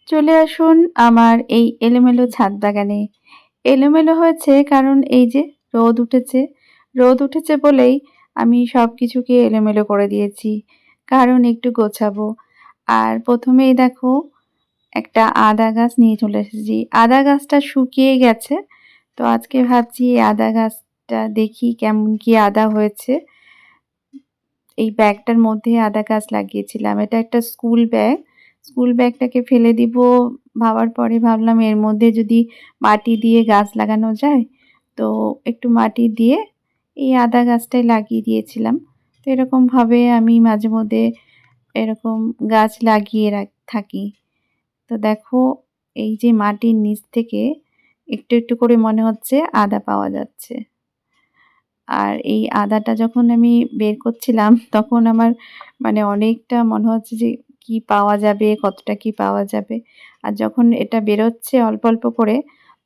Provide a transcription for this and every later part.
চলে আসুন আমার এই এলোমেলো ছাদ বাগানে। এলোমেলো হয়েছে কারণ এই যে রোদ উঠেছে। রোদ উঠেছে বলেই আমি সবকিছুকে এলোমেলো করে দিয়েছি। কারণ একটু গোছাবো। আর ১ম এই দেখো একটা আদা গাছ নিয়ে চলে এসেছি। আদা গাছটা শুকিয়ে গেছে। তো আজকে ভাবছি এই আদা গাছটা দেখি কেমন কি আদা হয়েছে। এই ব্যাগটার মধ্যে আদা গাছ লাগিয়েছিলাম। এটা একটা স্কুল ব্যাগ। স্কুল ব্যাগটাকে ফেলে দিব ভাবার পরে ভাবলাম এর মধ্যে যদি মাটি দিয়ে গাছ লাগানো যায়, তো একটু মাটি দিয়ে এই আদা গাছটাই লাগিয়ে দিয়েছিলাম। তো এরকমভাবে আমি মাঝেমধ্যে এরকম গাছ লাগিয়ে থাকি। তো দেখো এই যে মাটির নিচ থেকে একটু, একটু করে মনে হচ্ছে আদা পাওয়া যাচ্ছে। আর এই আদাটা যখন আমি বের করছিলাম তখন আমার মানে অনেকটা মনে হচ্ছে যে কি পাওয়া যাবে, কতটা কি পাওয়া যাবে। আর যখন এটা বেরোচ্ছে অল্প, অল্প করে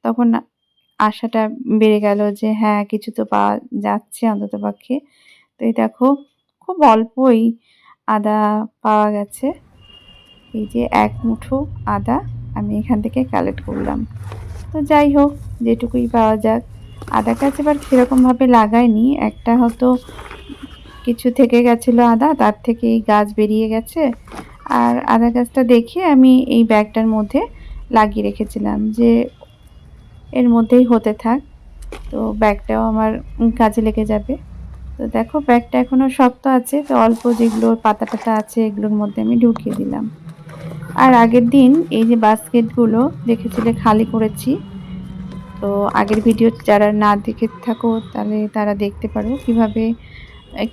তখন আশাটা বেড়ে গেল যে হ্যাঁ, কিছু তো পাওয়া যাচ্ছে অন্ততপক্ষে। তো এই দেখো খুব অল্পই আদা পাওয়া গেছে। এই যে ১ মুঠো আদা আমি এখান থেকে কালেক্ট করলাম। তো যাই হোক যেটুকুই পাওয়া যাক। আদা গাছ এবার সেরকমভাবে লাগাইনি। একটা হয়তো কিছু থেকে গেছিলো আদা, তার থেকেই গাছ বেরিয়ে গেছে। আর আদা গাছটা দেখে আমি এই ব্যাগটার মধ্যে লাগিয়ে রেখেছিলাম যে এর মধ্যেই হতে থাক। তো ব্যাগটাও আমার কাজে লেগে যাবে। তো দেখো ব্যাগটা এখনো শক্ত আছে। তো অল্প যেগুলো পাতা-টাতা আছে এগুলোর মধ্যে আমি ঢুকিয়ে দিলাম। আর আগের দিন এই যে বাস্কেটগুলো দেখেছিলে খালি করেছি। তো আগের ভিডিও যারা না দেখে থাকো তাহলে তারা দেখতে পারো কিভাবে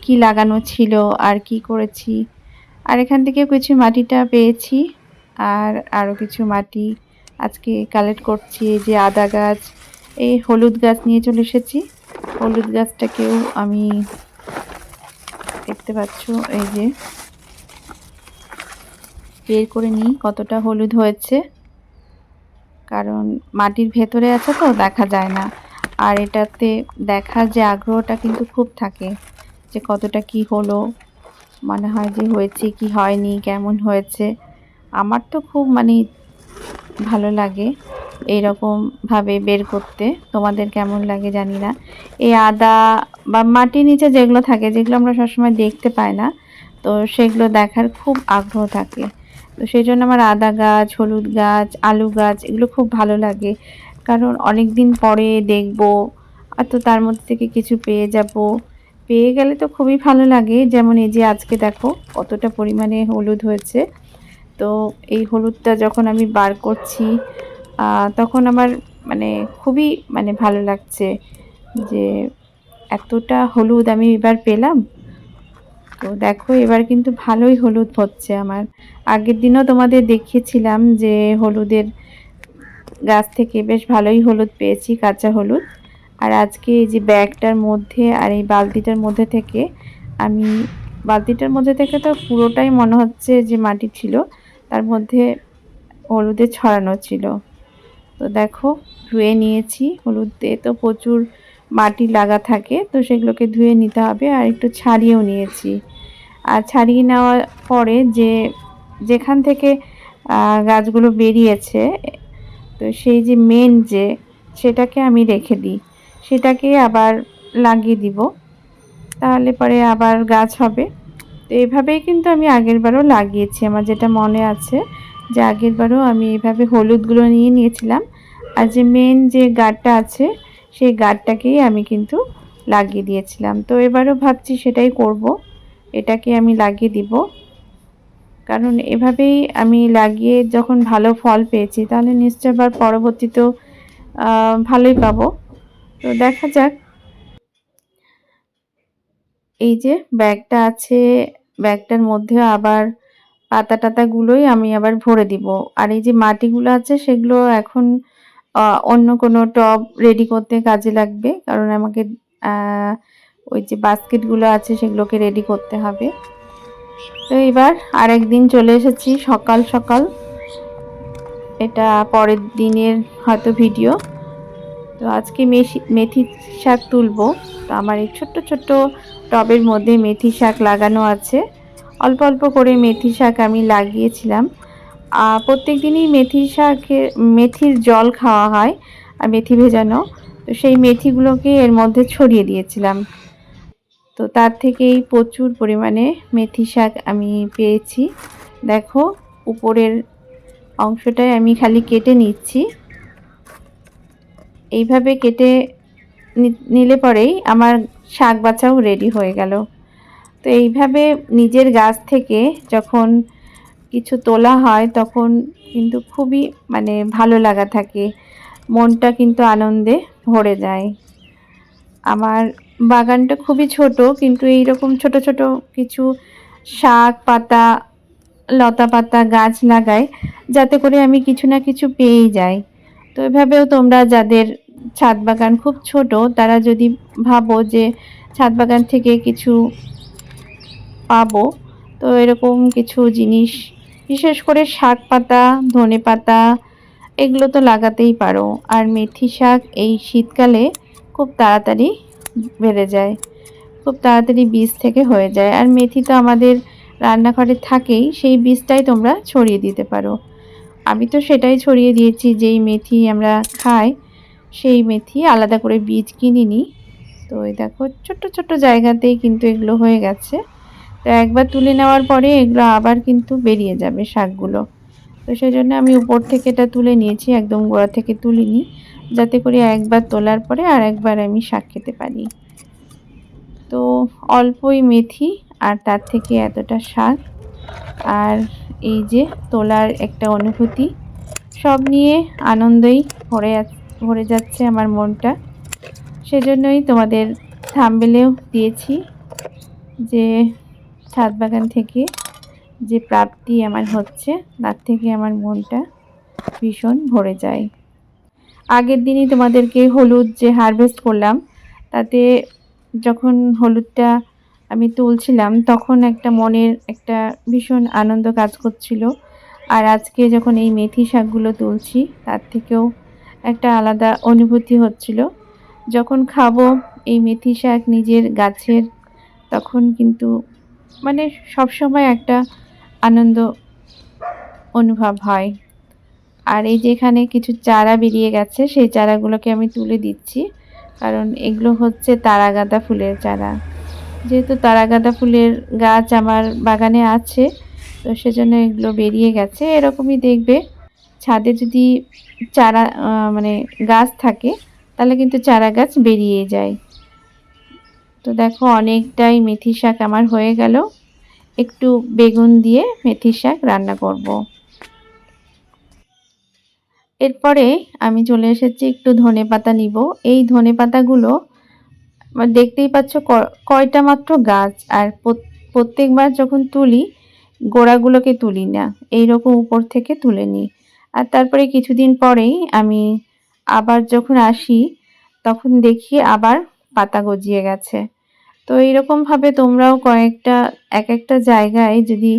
কি লাগানো ছিল আর কি করেছি। আর এখান থেকেও কিছু মাটিটা পেয়েছি। আর আরও কিছু মাটি আজকে কালেক্ট করছি। এই যে আদা গাছ, এই হলুদ গাছ নিয়ে চলে এসেছি। হলুদ গাছটাকেও আমি দেখতে পাচ্ছ এই যে বের করে নিই কতটা হলুদ হয়েছে। কারণ মাটির ভেতরে আছে তো দেখা যায় না। আর এটাতে দেখার যে আগ্রহটা কিন্তু খুব থাকে যে কতটা কি হলো, মনে হয় যে হয়েছে কি হয়নি, কেমন হয়েছে। আমার তো খুব মানে ভালো লাগে এইরকমভাবে বের করতে। তোমাদের কেমন লাগে জানি না। এই আদা বা মাটির নিচে যেগুলো থাকে, যেগুলো আমরা সবসময় দেখতে পাই না, তো সেগুলো দেখার খুব আগ্রহ থাকে। তো সেজন্য আমার আদা গাছ, হলুদ গাছ, আলু গাছ এগুলো খুব ভালো লাগে। কারণ অনেক দিন পরে দেখবো আর তো তার মধ্যে থেকে কিছু পেয়ে যাবো। পেয়ে গেলে তো খুবই ভালো লাগে। যেমন এই যে আজকে দেখো কতটা পরিমাণে হলুদ হয়েছে। তো এই হলুদটা যখন আমি বার করছি তখন আমার মানে খুবই মানে ভালো লাগছে যে এতটা হলুদ আমি এবার পেলাম। তো দেখো এবার কিন্তু ভালোই হলুদ হচ্ছে আমার। আগের দিনও তোমাদের দেখিয়েছিলাম যে হলুদের গাছ থেকে বেশ ভালোই হলুদ পেয়েছি, কাঁচা হলুদ। আর আজকে এই যে ব্যাগটার মধ্যে আর এই বালতিটার মধ্যে থেকে আমি বালতিটার মধ্যে থেকে তো পুরোটাই মনে হচ্ছে যে মাটি ছিল, তার মধ্যে হলুদে ছড়ানো ছিল। তো দেখো ধুয়ে নিয়েছি। হলুদে তো প্রচুর মাটি লাগা থাকে, তো সেগুলোকে ধুয়ে নিতে হবে। আর একটু ছাড়িয়েও নিয়েছি। আর ছাড়িয়ে নেওয়ার পরে যেখান থেকে গাছগুলো বেরিয়েছে, তো সেই যে মেন যে সেটাকে আমি রেখে দিই, সেটাকে আবার লাগিয়ে দিব, তাহলে পরে আবার গাছ হবে। তো এভাবেই কিন্তু আমি আগেরবারও লাগিয়েছি। আমার যেটা মনে আছে যে আগেরবারও আমি এইভাবে হলুদগুলো নিয়ে নিয়েছিলাম। আর যে মেন যে গাছটা আছে সেই গাছটাকেই আমি কিন্তু লাগিয়ে দিয়েছিলাম। তো এবারও ভাবছি সেটাই করব, এটাকে আমি লাগিয়ে দিব। কারণ এভাবেই আমি লাগিয়ে যখন ভালো ফল পেয়েছি তাহলে নিশ্চয় আবার পরবর্তীতেও ভালোই পাবো। তো দেখা যাক। এই যে ব্যাগটা আছে, ব্যাগটার মধ্যে আবার পাতা-টাতাগুলোই আমি আবার ভরে দিব। আর এই যে মাটিগুলো আছে সেগুলো এখন অন্য কোনো টব রেডি করতে কাজে লাগবে। কারণ আমাকে আ ওই যে বাস্কেটগুলো আছে সেগুলোকে রেডি করতে হবে। তো এবার আরেকদিন চলে এসেছি সকাল, সকাল। এটা পরের দিনের হয়তো ভিডিও। তো আজকে মেথি শাক তুলবো। তো আমার এই ছোট্ট, ছোট্ট টবের মধ্যে মেথি শাক লাগানো আছে। অল্প, অল্প করে মেথি শাক আমি লাগিয়েছিলাম। প্রত্যেক দিনই মেথির জল খাওয়া হয় আর মেথি ভেজানো। তো সেই মেথিগুলোকে এর মধ্যে ছড়িয়ে দিয়েছিলাম। তো তার থেকেই প্রচুর পরিমাণে মেথি শাক আমি পেয়েছি। দেখো উপরের অংশটাই আমি খালি কেটে নিচ্ছি। এইভাবে কেটে নিলে পরেই আমার শাক বাছাও রেডি হয়ে গেল। তো এইভাবে নিজের গাছ থেকে যখন কিছু তোলা হয় তখন কিন্তু খুবই মানে ভালো লাগা থাকে, মনটা কিন্তু আনন্দে ভরে যায়। আমার বাগানটা খুবই ছোট, কিন্তু এইরকম ছোট ছোট কিছু শাক পাতা লতা পাতা গাছ লাগাই, যাতে করে আমি কিছু না কিছু পেয়েই যাই। তো এভাবেও তোমরা যাদের ছাদ বাগান খুব ছোট, তারা যদি ভাবো যে ছাদ বাগান থেকে কিছু পাবো, তো এরকম কিছু জিনিস বিশেষ করে শাক পাতা ধনে পাতা এগুলো তো লাগাতেই পারো। আর মেথি শাক এই শীতকালে খুব তাড়াতাড়ি বেড়ে যায়, খুব তাড়াতাড়ি বীজ থেকে হয়ে যায়। আর মেথি তো আমাদের রান্নাঘরে থাকেই, সেই বীজটাই তোমরা ছড়িয়ে দিতে পারো। আমি তো সেটাই ছড়িয়ে দিয়েছি, যেই মেথি আমরা খাই সেই মেথি, আলাদা করে বীজ কিনিনি। তো এই দেখো ছোট্ট ছোট্ট জায়গাতেই কিন্তু এগুলো হয়ে গেছে। তো একবার তুলে নেওয়ার পরে এগুলো আবার কিন্তু বেরিয়ে যাবে শাকগুলো। তো সেই জন্য আমি উপর থেকে এটা তুলে নিয়েছি, একদম গোড়া থেকে তুলিনি, যাতে করে একবার তোলার পরে আর একবার আমি শাক খেতে পারি। তো অল্পই মেথি আর তার থেকে এতটা শাক, আর এই যে তোলার একটা অনুভূতি, সব নিয়ে আনন্দেই ভরে যাচ্ছে আমার মনটা। সেজন্যই তোমাদের থাম্বনেলেও দিয়েছি যে ছাদ বাগান থেকে যে প্রাপ্তি আমার হচ্ছে, তার থেকে আমার মনটা ভীষণ ভরে যায়। আগের দিনই তোমাদেরকে হলুদ যে হারভেস্ট করলাম, তাতে যখন হলুদটা আমি তুলছিলাম তখন একটা মনের একটা ভীষণ আনন্দ কাজ করছিল। আর আজকে যখন এই মেথি শাকগুলো তুলছি, তার থেকেও একটা আলাদা অনুভূতি হচ্ছিল। যখন খাবো এই মেথি শাক নিজের গাছের, তখন কিন্তু মানে সবসময় একটা আনন্দ অনুভব হয়। আর এই যে এখানে কিছু চারা বেরিয়ে গেছে, সেই চারাগুলোকে আমি তুলে দিচ্ছি, কারণ এগুলো হচ্ছে তারাগাঁদা ফুলের চারা। যেহেতু তারাগাঁদা ফুলের গাছ আমার বাগানে আছে, তো সেজন্য এগুলো বেরিয়ে গেছে। এরকমই দেখবে ছাদে যদি চারা মানে গাছ থাকে, তাহলে কিন্তু চারা গাছ বেরিয়ে যায়। তো দেখো অনেকটাই মেথি শাক আমার হয়ে গেল। একটু বেগুন দিয়ে মেথি শাক রান্না করব। এরপরে আমি চলে এসেছি একটু ধনেপাতা নিব। এই ধনেপাতাগুলো দেখতেই পাচ্ছ কয়টা মাত্র গাছ, আর প্রত্যেকবার যখন তুলি গোড়াগুলোকে তুলি না, এইরকম উপর থেকে তুলে নিই। আর তারপরে কিছুদিন পরেই আমি আবার যখন আসি, তখন দেখি আবার পাতা গজিয়ে গেছে। তো এইরকমভাবে তোমরাও এক একটা জায়গায় যদি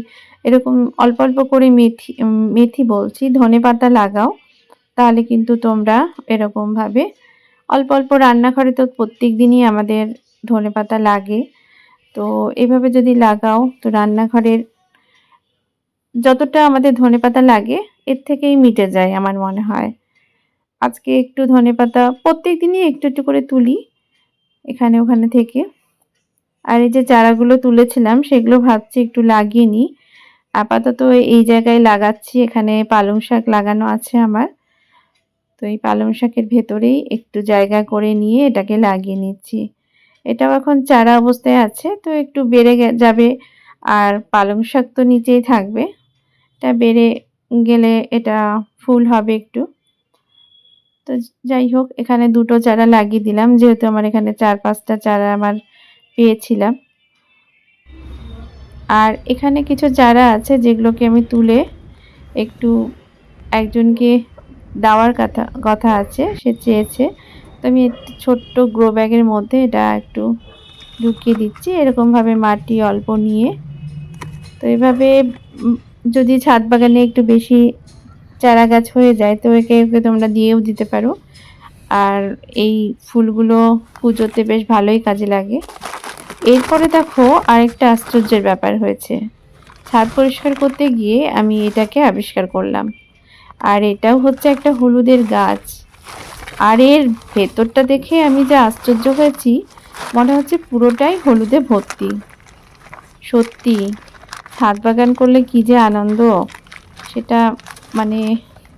এরকম অল্প অল্প করে মেথি বলছি ধনেপাতা লাগাও, তাহলে কিন্তু তোমরা এরকমভাবে অল্প অল্প, রান্নাঘরে তো প্রত্যেক দিনই আমাদের ধনেপাতা লাগে, তো এভাবে যদি লাগাও তো রান্নাঘরের যতটা আমাদের ধনেপাতা লাগে এর থেকেই মিটে যায় আমার মনে হয়। আজকে একটু ধনেপাতা প্রত্যেক দিনই একটু একটু করে তুলি এখানে ওখানে থেকে। আর এই যে চারাগুলো তুলেছিলাম সেগুলো ভাবছি একটু লাগিয়ে নিই। আপাতত এই জায়গায় লাগাচ্ছি, এখানে পালং শাক লাগানো আছে আমার। তো এই পালং শাকের ভেতরেই একটু জায়গা করে নিয়ে এটাকে লাগিয়ে নিচ্ছি। এটাও এখন চারা অবস্থায় আছে, তো একটু বেড়ে যাবে। আর পালং শাক তো নিচেই থাকবে, এটা বেড়ে গেলে এটা ফুল হবে একটু। তো যাই হোক, এখানে দুটো চারা লাগিয়ে দিলাম, যেহেতু আমার এখানে 4-5টা চারা আমার পেয়েছিলাম। আর এখানে কিছু চারা আছে যেগুলোকে আমি তুলে একটু একজনকে দেওয়ার কথা আছে, সে চেয়েছে। তো আমি ছোট্ট গ্রো ব্যাগের মধ্যে এটা একটু ঢুকিয়ে দিচ্ছি, এরকমভাবে মাটি অল্প নিয়ে। তো এভাবে যদি ছাদ বাগানে একটু বেশি চারা গাছ হয়ে যায়, তো একে তোমরা দিয়েও দিতে পারো। আর এই ফুলগুলো পুজোতে বেশ ভালোই কাজে লাগে। এরপরে দেখো আরেকটা আশ্চর্যের ব্যাপার হয়েছে। ছাদ পরিষ্কার করতে গিয়ে আমি এটাকে আবিষ্কার করলাম। আর এটাও হচ্ছে একটা হলুদের গাছ। আর এর ভেতরটা দেখে আমি যা আশ্চর্য হয়েছি, মনে হচ্ছে পুরোটাই হলুদে ভর্তি। সত্যি ছাদ বাগান করলে কী যে আনন্দ, সেটা মানে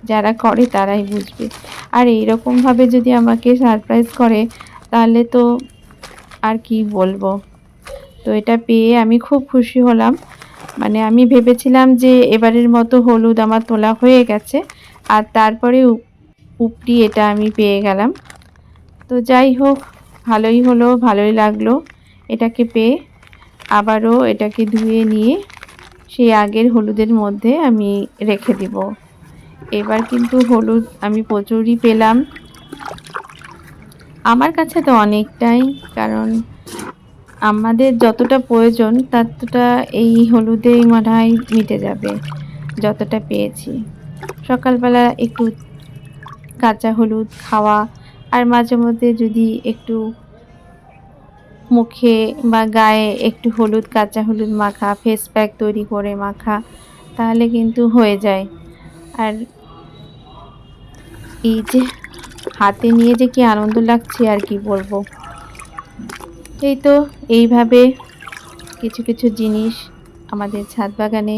যারা করে তারাই বুঝবে। আর এইরকমভাবে যদি আমাকে সারপ্রাইজ করে তাহলে তো আর কি বলবো। তো এটা পেয়ে আমি খুব খুশি হলাম। মানে আমি ভেবেছিলাম যে এবারের মতো হলুদ আমার তোলা হয়ে গেছে, আর তারপরে উপরি এটা আমি পেয়ে গেলাম। তো যাই হোক, ভালোই হলো, ভালোই লাগলো এটাকে পেয়ে। আবারও এটাকে ধুয়ে নিয়ে সেই আগের হলুদের মধ্যে আমি রেখে দিব। এবার কিন্তু হলুদ আমি প্রচুরই পেলাম। আমার কাছে তো অনেকটাই, কারণ আমাদের যতটা প্রয়োজন ততটা এই হলুদেই মনে হয় মিটে যাবে, যতটা পেয়েছি। সকালবেলা একটু কাঁচা হলুদ খাওয়া, আর মাঝে মধ্যে যদি একটু মুখে বা গায়ে একটু হলুদ, কাঁচা হলুদ মাখা, ফেস প্যাক তৈরি করে মাখা, তাহলে কিন্তু হয়ে যায়। আর এই যে হাতে নিয়ে যে কি আনন্দ লাগছে আর কি বলবো। এই তো এইভাবে কিছু কিছু জিনিস আমাদের ছাদ বাগানে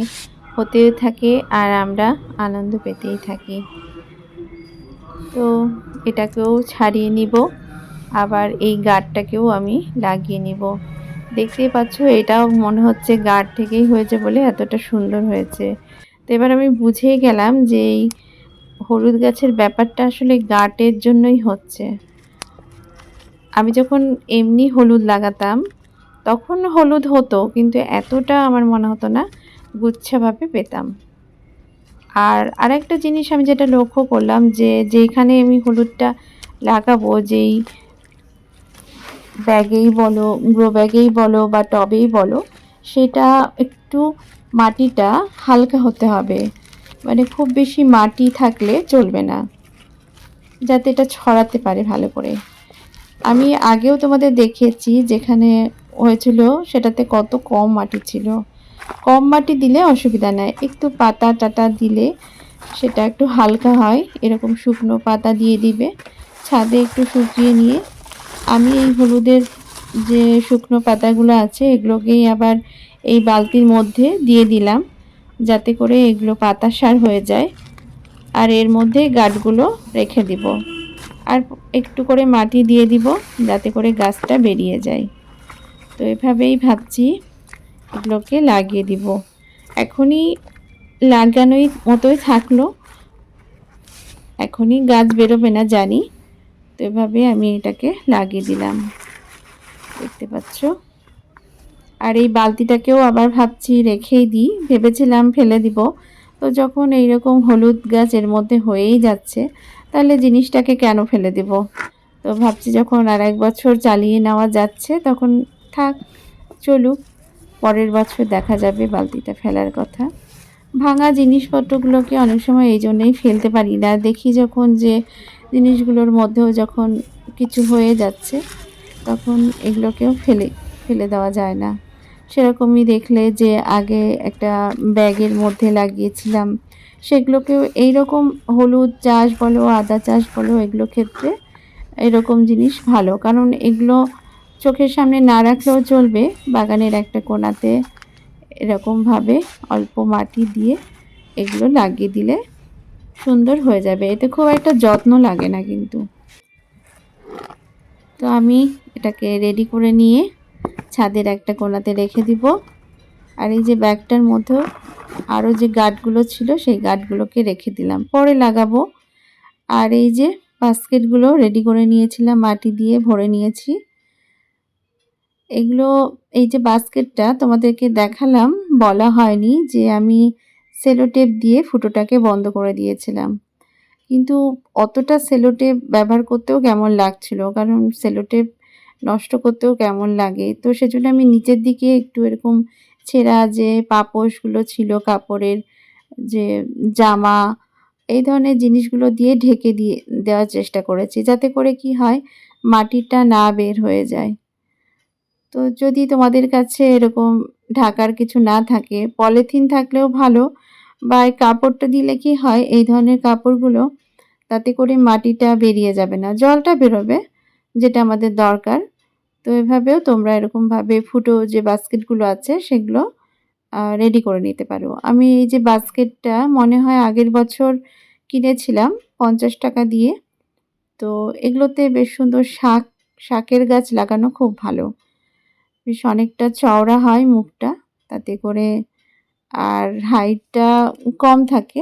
হতেও থাকে, আর আমরা আনন্দ পেতেই থাকি। তো এটাকেও ছাড়িয়ে নিব, আবার এই গার্ডটাকেও আমি লাগিয়ে নিব। দেখতেই পাচ্ছ, এটাও মনে হচ্ছে গার্ড থেকেই হয়েছে বলে এতটা সুন্দর হয়েছে। তো এবার আমি বুঝেই গেলাম যে এই হলুদ গাছের ব্যাপারটা আসলে গার্ডের জন্যই হচ্ছে। আমি যখন এমনি হলুদ লাগাতাম তখন হলুদ হতো, কিন্তু এতটা আমার মনে হতো না, গুচ্ছভাবে পেতাম। আর আরেকটা জিনিস আমি যেটা লক্ষ্য করলাম, যে যেখানে আমি হলুদটা লাগাবো, যেই ব্যাগেই বলো, গ্রো ব্যাগেই বলো বা টবেই বলো, সেটা একটু মাটিটা হালকা হতে হবে। মানে খুব বেশি মাটি থাকলে চলবে না, যাতে এটা ছড়াতে পারে ভালো করে। আমি আগেও তোমাদের দেখিয়েছি যেখানে হয়েছিল সেটাতে কত কম মাটি ছিল। কম মাটি দিলে অসুবিধা নাই, একটু পাতা টাতা দিলে সেটা একটু হালকা হয়। এরকম শুকনো পাতা দিয়ে দিবে, ছাদে একটু শুকিয়ে নিয়ে আমি এই হলুদের যে শুকনো পাতাগুলো আছে এগুলোকেই আবার এই বালতির মধ্যে দিয়ে দিলাম, যাতে করে এগুলো পাতা সার হয়ে যায়। আর এর মধ্যে গাঁটগুলো রেখে দিব, আর একটু করে মাটি দিয়ে দিব যাতে করে গাছটা বেরিয়ে যায়। তো এভাবেই ভাবছি এগুলোকে লাগিয়ে দিব। এখনই লাগানোই মতোই থাকলো, এখনই গাছ বেরোবে না জানি। তো এভাবে আমি এটাকে লাগিয়ে দিলাম, দেখতে পাচ্ছ। আর এই বালতিটাকেও আবার ভাবছি রেখেই দিই, ভেবেছিলাম ফেলে দিব। তো যখন এইরকম হলুদ গাছ এর মধ্যে হয়েই যাচ্ছে, তাহলে জিনিসটাকে কেন ফেলে দেব। তো ভাবছি যখন আর এক বছর চালিয়ে নেওয়া যাচ্ছে তখন থাক, চলুক, পরের বছর দেখা যাবে বালতিটা ফেলার কথা। ভাঙা জিনিসপত্রগুলোকে অনেক সময় এই জন্যেই ফেলতে পারি না, দেখি যখন যে জিনিসগুলোর মধ্যেও যখন কিছু হয়ে যাচ্ছে তখন এগুলোকেও ফেলে ফেলে দেওয়া যায় না। সেরকমই দেখলে যে আগে একটা ব্যাগের মধ্যে লাগিয়েছিলাম, সেগুলোকেও এইরকম হলুদ চাষ বলো, আদা চাষ বলো, এগুলো ক্ষেত্রে এরকম জিনিস ভালো, কারণ এগুলো চোখের সামনে না রাখলেও চলবে। বাগানের একটা কোণাতে এরকমভাবে অল্প মাটি দিয়ে এগুলো লাগিয়ে দিলে সুন্দর হয়ে যাবে, এতে খুব একটা যত্ন লাগে না কিন্তু। তো আমি এটাকে রেডি করে নিয়ে ছাদের একটা কোণাতে রেখে দিব। আর এই যে ব্যাগটার মধ্যেও আরও যে গাঁটগুলো ছিল সেই গাঁটগুলোকে রেখে দিলাম, পরে লাগাবো। আর এই যে বাস্কেটগুলো রেডি করে নিয়েছিলাম, মাটি দিয়ে ভরে নিয়েছি এগুলো। এই যে বাস্কেটটা তোমাদেরকে দেখালাম, বলা হয়নি যে আমি সেলোটেপ দিয়ে ফুটোটাকে বন্ধ করে দিয়েছিলাম। কিন্তু অতটা সেলোটেপ ব্যবহার করতেও কেমন লাগছিল, কারণ সেলোটেপ নষ্ট করতেও কেমন লাগে। তো সেজন্য আমি নিচের দিকে একটু এরকম ছেঁড়া যে পাপোশগুলো ছিল কাপড়ের, যে জামা, এই ধরনের জিনিসগুলো দিয়ে ঢেকে দিয়ে দেওয়ার চেষ্টা করেছি, যাতে করে কি হয় মাটিটা না বের হয়ে যায়। তো যদি তোমাদের কাছে এরকম ঢাকার কিছু না থাকে, পলিথিন থাকলেও ভালো, বা এই কাপড়টা দিলে কি হয়, এই ধরনের কাপড়গুলো তাতে করে মাটিটা বেরিয়ে যাবে না, জলটা বেরোবে, যেটা আমাদের দরকার। তো এভাবেও তোমরা এরকমভাবে ফুটো যে বাস্কেটগুলো আছে সেগুলো রেডি করে নিতে পারো। আমি এই যে বাস্কেটটা মনে হয় আগের বছর কিনেছিলাম 50 টাকা দিয়ে। তো এগুলোতে বেশ সুন্দর শাকের গাছ লাগানো খুব ভালো। বেশ অনেকটা চওড়া হয় মুখটা, তাতে করে আর হাইটটা কম থাকে,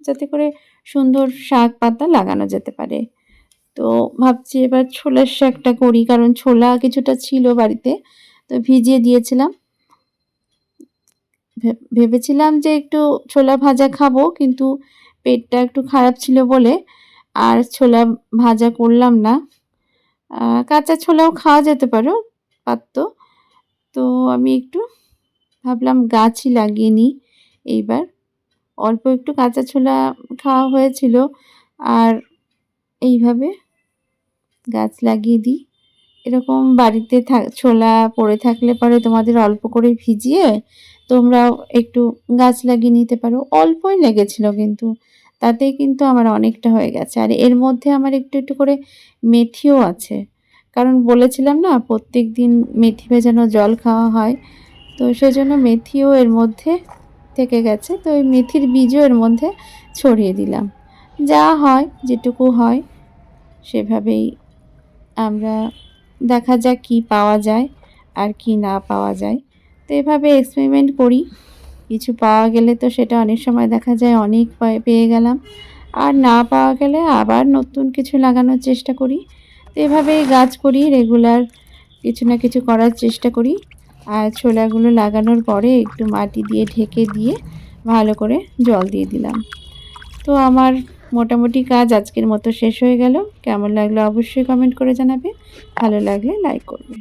যাতে করে সুন্দর শাক পাতা লাগানো যেতে পারে। তো ভাবছি এবার ছোলার শাকটা করি, কারণ ছোলা কিছুটা ছিল বাড়িতে, তো ভিজিয়ে দিয়েছিলাম। ভেবেছিলাম যে একটু ছোলা ভাজা খাবো, কিন্তু পেটটা একটু খারাপ ছিল বলে আর ছোলা ভাজা করলাম না। কাঁচা ছোলাও খাওয়া যেতে পারতো। তো আমি একটু ভাবলাম গাছই লাগিয়ে নিই এইবার। অল্প একটু কাঁচা ছোলা খাওয়া হয়েছিল, আর এইভাবে গাছ লাগিয়ে দিই। এরকম বাড়িতে ছোলা পড়ে থাকলে পরে তোমাদের অল্প করে ভিজিয়ে তোমরাও একটু গাছ লাগিয়ে নিতে পারো। অল্পই লেগেছিল, কিন্তু তাতেই কিন্তু আমার অনেকটা হয়ে গেছে। আর এর মধ্যে আমার একটু একটু করে মেথিও আছে, কারণ বলেছিলাম না প্রত্যেকদিন মেথি ভেজানো জল খাওয়া হয়। তো সেজন্য মেথিও এর মধ্যে থেকে গেছে, তো ওই মেথির বীজও এর মধ্যে ছড়িয়ে দিলাম। যা হয়, যেটুকু হয় সেভাবেই আমরা দেখা যাক কী পাওয়া যায় আর কি না পাওয়া যায়। তো এভাবে এক্সপেরিমেন্ট করি। কিছু পাওয়া গেলে তো সেটা অনেক সময় দেখা যায় অনেক পেয়ে গেলাম, আর না পাওয়া গেলে আবার নতুন কিছু লাগানোর চেষ্টা করি। তো এভাবেই গাছ করি, রেগুলার কিছু না কিছু করার চেষ্টা করি। আর ছোলাগুলো লাগানোর পরে একটু মাটি দিয়ে ঢেকে দিয়ে ভালো করে জল দিয়ে দিলাম। তো আমার মোটামুটি কাজ আজকের মতো শেষ হয়ে গেল। কেমন লাগলো অবশ্যই কমেন্ট করে জানাবে। ভালো লাগলে লাইক করবে।